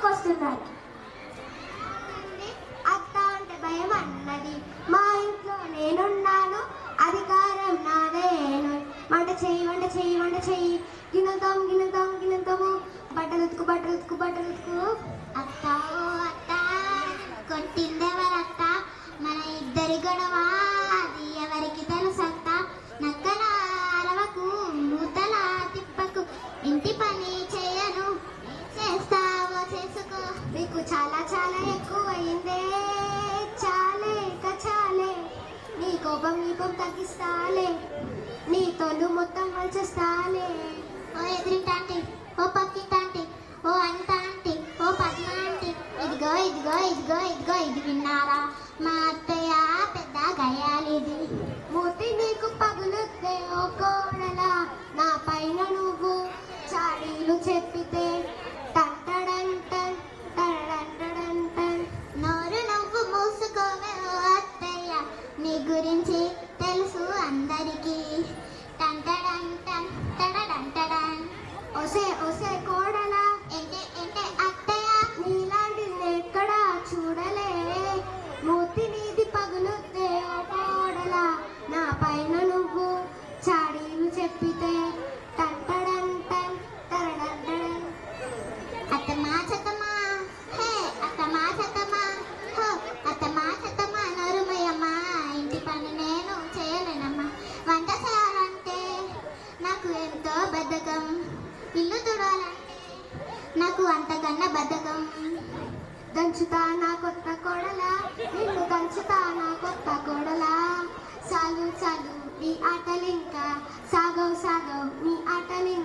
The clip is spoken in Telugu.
దగ్గరికి వస్తున్నారు. అత్త అంటే భయం అన్నది, మా ఇంట్లో నేనున్నాను, అధికారం నాదేను. వంట చెయ్యి వంట చెయ్యి వంట చెయ్యి, గిన్నెతాము గిన్నెతాము గిన్నెతాము, బట్టలు ఉతుకు బట్టలు ఉతుకు బట్టలు ఉతుకు. అత్త ఓ అత్త, కొట్టిందెవరత్త? మన ఇద్దరి గొడవ అది ఎవరికి తెలుసత్త? నక్కల అరవకు, మూతల తిప్పకు, ఇంటి పని చేయను, చేస్తావో చేసుకో. నీకు చాలా చాలా ఎక్కువ అయిందే, చాలే చాలే, నీ కోపం తగ్గిస్తాలే, నీ తొలు మొత్తం వల్చేస్తాలే. ఓ ఎదురింటాంటి, ఓ పక్కింటాంటి, ఓ అంటాంటి, ఓ పద్మ ఆంటీ, ఇదిగో ఇదిగో ఇదిగో ఇదిగో ఇది విన్నారా? మా అత్తయ్య పెద్ద గయాలిది. మూతి నీకు పగులుద్దే ఓ కోడలా, నా పైన నువ్వు చాడీలు చెప్పితే టంటడంటన్ టడంటడంటన్. నోరు నువ్వు మూసుకోవే ఓ అత్తయ్య, నీ గురించి తెలుసు అందరికీ. టంటడంటన్ టడడంటడన్. ఒసే ఒసే కోడలా, ఏంటే ఏంటే అత్తయ్య? నీలాంటిది ఎక్కడా చూడలే, మూతి నీది పగులుద్దే ఓ కోడలా, నా పైన నువ్వు చాడీలు చెప్పితే టంటడంటన్ టడడంటడన్. అత్తమా చతమా, హే అత్తమా చతమా, హో అత్తమా చతమా, నోరుమయ్యమ్మా, ఇంటి పని నేను చేయలేనమ్మా. వంట చేయాలంటే నాకు ఎంతో బద్ధకం, ఇల్లు తుడవాలంటే నాకు అంతకన్నా బద్ధకం. దంచుతా నా కొత్త కోడలా, నిన్ను దంచుతా నా కొత్త కోడలా. చాలు చాలు నీ ఆటలింకా, సాగవు సాగవు నీ ఆటలింకా.